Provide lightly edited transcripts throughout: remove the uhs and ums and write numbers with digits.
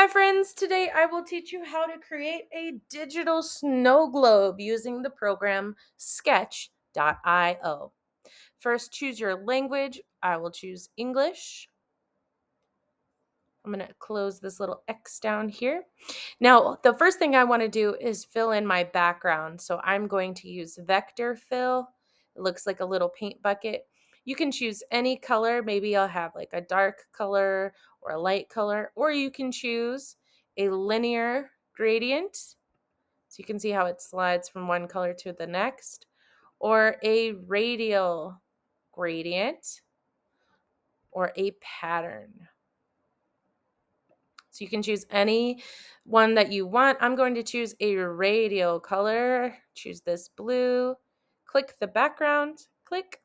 Hi friends, today I will teach you how to create a digital snow globe using the program sketch.io. First, choose your language. I will choose English. I'm going to close this little X down here. Now, the first thing I want to do is fill in my background. So I'm going to use vector fill. It looks like a little paint bucket. You can choose any color. Maybe I'll have like a dark color or a light color, or you can choose a linear gradient. So you can see how it slides from one color to the next, or a radial gradient, or a pattern. So you can choose any one that you want. I'm going to choose a radial color. Choose this blue. Click the background. Click.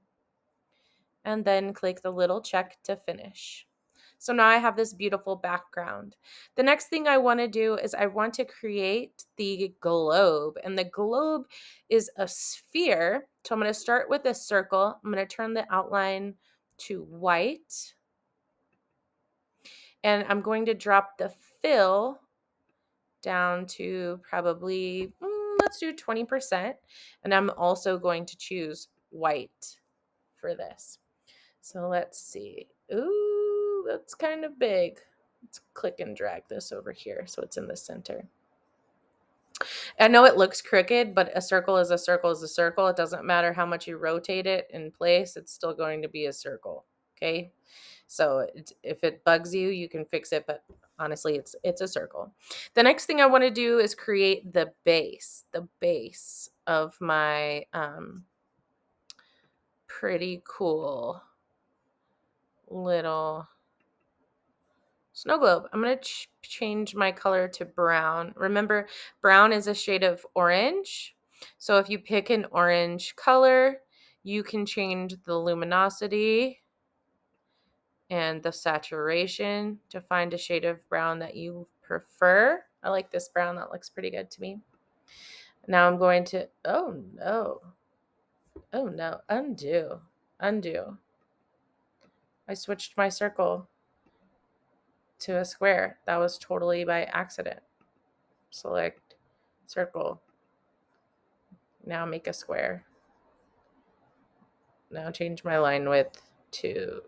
And then click the little check to finish. So now I have this beautiful background. The next thing I want to do is I want to create the globe. And the globe is a sphere. So I'm going to start with a circle. I'm going to turn the outline to white. And I'm going to drop the fill down to probably, let's do 20%. And I'm also going to choose white for this. So let's see. Ooh, that's kind of big. Let's click and drag this over here so it's in the center. I know it looks crooked, but a circle is a circle is a circle. It doesn't matter how much you rotate it in place. It's still going to be a circle. Okay. So if it bugs you, you can fix it, but honestly, it's a circle. The next thing I want to do is create the base of my pretty cool little snow globe. I'm going to change my color to brown. Remember, brown is a shade of orange. So if you pick an orange color, you can change the luminosity and the saturation to find a shade of brown that you prefer. I like this brown. That looks pretty good to me. Now I'm going to, oh no, undo. I switched my circle to a square. That was totally by accident. Select circle. Now make a square. Now change my line width to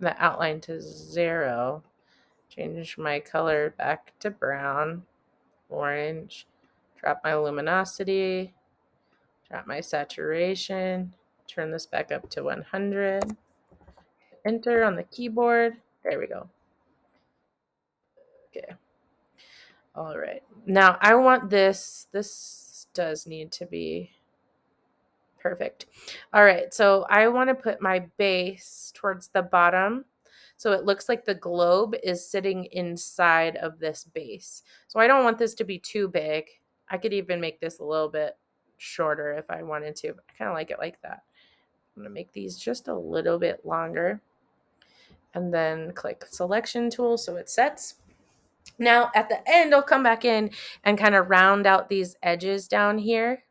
the outline to 0. Change my color back to brown, orange. Drop my luminosity. Drop my saturation. Turn this back up to 100. Enter on the keyboard. There we go. Okay. All right. Now I want this. This does need to be perfect. All right. So I want to put my base towards the bottom. So it looks like the globe is sitting inside of this base. So I don't want this to be too big. I could even make this a little bit shorter if I wanted to. I kind of like it like that. I'm going to make these just a little bit longer. And then click selection tool so it sets. Now at the end, I'll come back in and kind of round out these edges down here.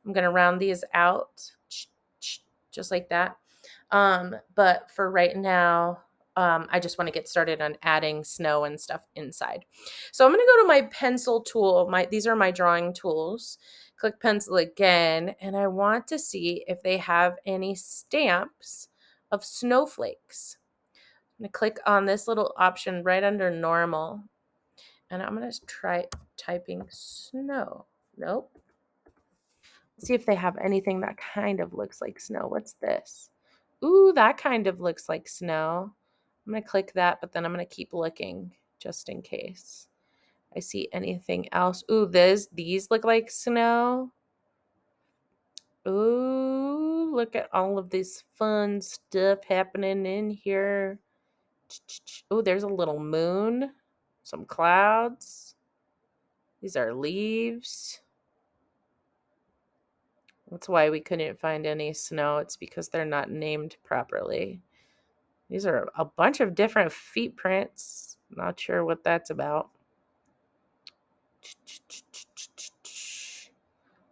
I'm going to round these out just like that. But for right now, I just want to get started on adding snow and stuff inside. So I'm going to go to my pencil tool. These are my drawing tools. Click pencil again, and I want to see if they have any stamps of snowflakes. I'm going to click on this little option right under normal, and I'm going to try typing snow. Nope. See if they have anything that kind of looks like snow. What's this? Ooh, that kind of looks like snow. I'm going to click that, but then I'm going to keep looking just in case I see anything else. Ooh, these look like snow. Ooh, look at all of this fun stuff happening in here. Oh, there's a little moon, some clouds. These are leaves. That's why we couldn't find any snow. It's because they're not named properly. These are a bunch of different feet prints. Not sure what that's about.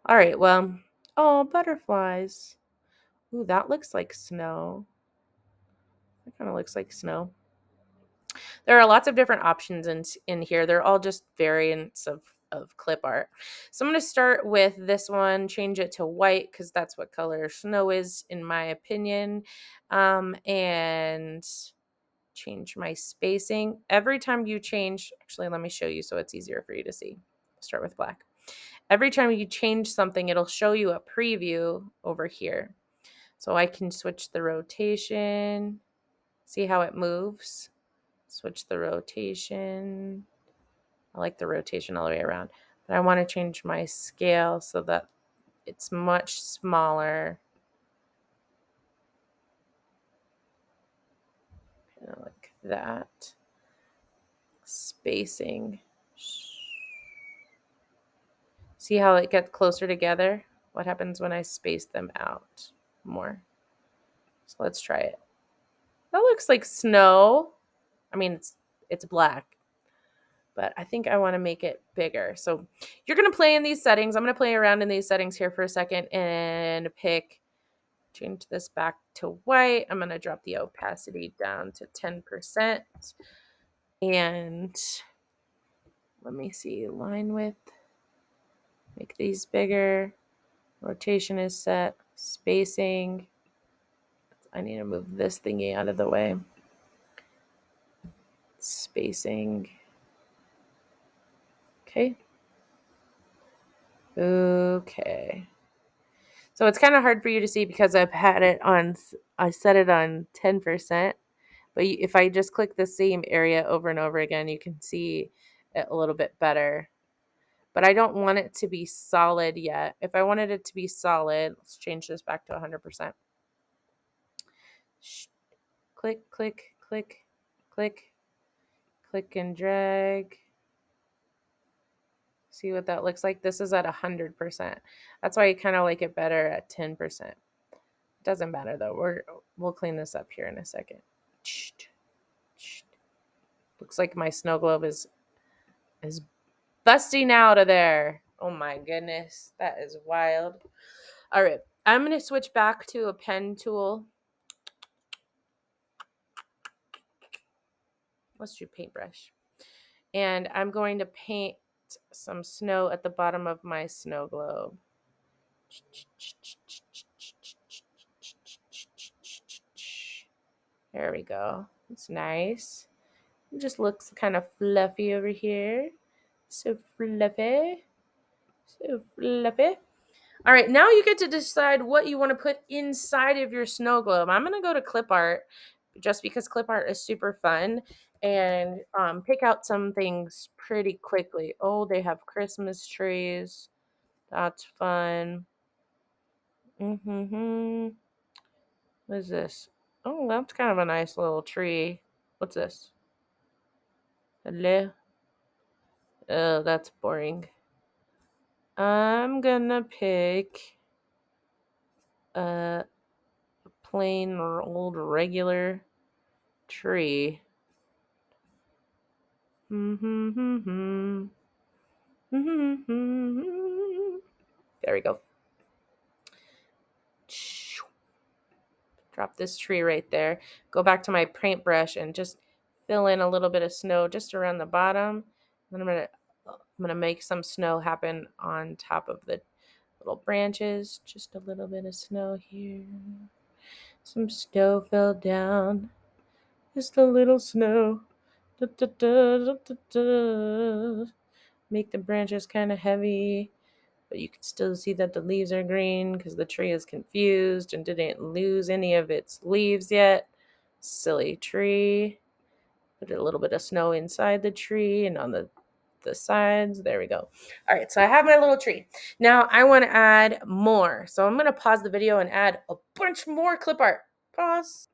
All right, well, oh, butterflies. Ooh, that looks like snow. That kind of looks like snow. There are lots of different options in here. They're all just variants of clip art. So I'm going to start with this one, change it to white because that's what color snow is in my opinion. And change my spacing. Every time you change, actually, let me show you so it's easier for you to see. Start with black. Every time you change something, it'll show you a preview over here. So I can switch the rotation. See how it moves? Switch the rotation. I like the rotation all the way around. But I want to change my scale so that it's much smaller. Kind of like that. Spacing. See how it gets closer together? What happens when I space them out more? So let's try it. That looks like snow. I mean, it's black, but I think I want to make it bigger. So you're going to play in these settings. I'm going to play around in these settings here for a second and change this back to white. I'm going to drop the opacity down to 10%. And let me see, line width. Make these bigger. Rotation is set. Spacing. I need to move this thingy out of the way. Spacing. Okay. Okay. So it's kind of hard for you to see because I set it on 10%. But if I just click the same area over and over again, you can see it a little bit better. But I don't want it to be solid yet. If I wanted it to be solid, let's change this back to 100%. Click, click, click, click, click and drag. See what that looks like? This is at 100%. That's why I kind of like it better at 10%. Doesn't matter though. We'll clean this up here in a second. Looks like my snow globe is busting out of there. Oh my goodness. That is wild. All right. I'm going to switch back to a pen tool. Let's do paintbrush. And I'm going to paint some snow at the bottom of my snow globe. There we go. It's nice. It just looks kind of fluffy over here. So fluffy. So fluffy. All right, now you get to decide what you want to put inside of your snow globe. I'm going to go to clip art just because clip art is super fun and pick out some things pretty quickly. Oh, they have Christmas trees. That's fun. Mm-hmm. What is this? Oh, that's kind of a nice little tree. What's this? Hello? Oh, that's boring. I'm gonna pick a plain or old regular tree. Mm-hmm. Mm-hmm. There we go. Drop this tree right there. Go back to my paintbrush and just fill in a little bit of snow just around the bottom. Then I'm gonna make some snow happen on top of the little branches. Just a little bit of snow here. Some snow fell down. Just a little snow. Da, da, da, da, da, da. Make the branches kind of heavy, but you can still see that the leaves are green because the tree is confused and didn't lose any of its leaves yet. Silly tree. Put a little bit of snow inside the tree and on the sides. There we go. All right, so I have my little tree. Now I want to add more. So I'm going to pause the video and add a bunch more clip art. Pause.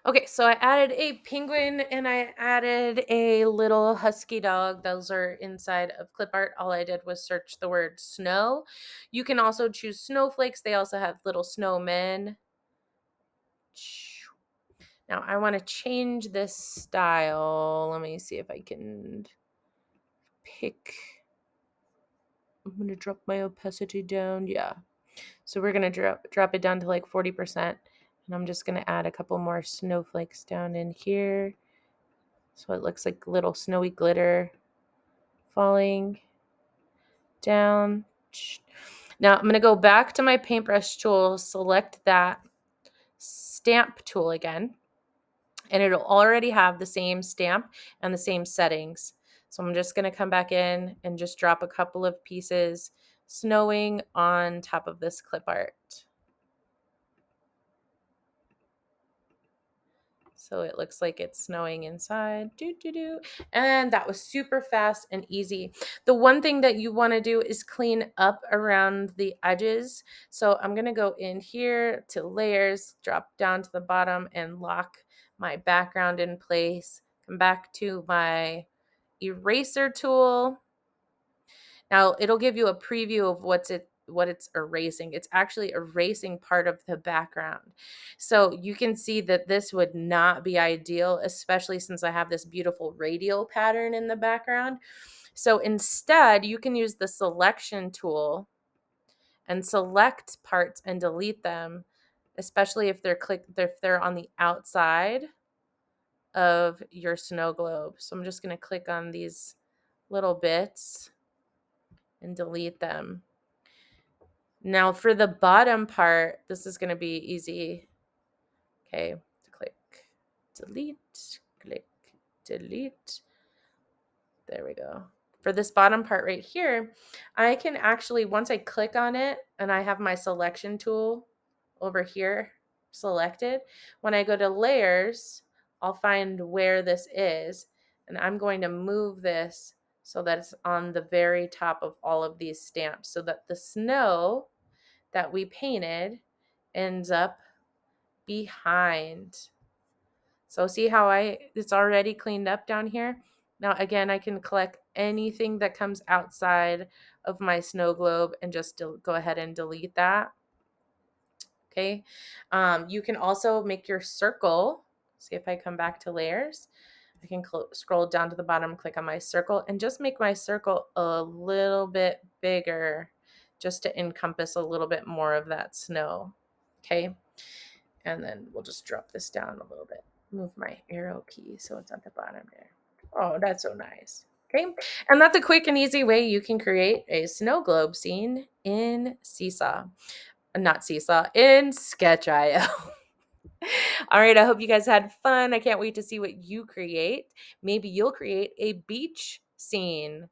Okay, so I added a penguin and I added a little husky dog. Those are inside of clip art. All I did was search the word snow. You can also choose snowflakes. They also have little snowmen. Now I want to change this style. Let me see if I can pick. I'm going to drop my opacity down. Yeah. So we're going to drop it down to like 40%. And I'm just going to add a couple more snowflakes down in here. So it looks like little snowy glitter falling down. Now I'm going to go back to my paintbrush tool, select that stamp tool again, and it'll already have the same stamp and the same settings. So I'm just going to come back in and just drop a couple of pieces snowing on top of this clip art. So it looks like it's snowing inside. And that was super fast and easy. The one thing that you want to do is clean up around the edges. So I'm going to go in here to layers, drop down to the bottom and lock my background in place. Come back to my eraser tool. Now it'll give you a preview of what it's erasing. It's actually erasing part of the background. So you can see that this would not be ideal, especially since I have this beautiful radial pattern in the background. So instead, you can use the selection tool and select parts and delete them, especially if they're on the outside of your snow globe. So I'm just going to click on these little bits and delete them. Now for the bottom part, this is going to be easy. Okay, click, delete, click, delete. There we go. For this bottom part right here, I can actually, once I click on it and I have my selection tool over here selected, when I go to layers, I'll find where this is, and I'm going to move this so that it's on the very top of all of these stamps so that the snow that we painted ends up behind. So see how it's already cleaned up down here? Now again, I can collect anything that comes outside of my snow globe and just go ahead and delete that. Okay. You can also make your circle. See if I come back to layers. I can scroll down to the bottom, click on my circle, and just make my circle a little bit bigger just to encompass a little bit more of that snow. Okay. And then we'll just drop this down a little bit. Move my arrow key so it's at the bottom there. Oh, that's so nice. Okay. And that's a quick and easy way you can create a snow globe scene in Seesaw. Not Seesaw, in Sketch.io. All right, I hope you guys had fun. I can't wait to see what you create. Maybe you'll create a beach scene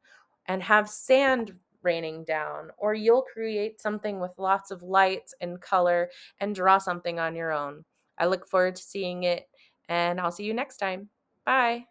and have sand raining down, or you'll create something with lots of lights and color and draw something on your own. I look forward to seeing it, and I'll see you next time. Bye.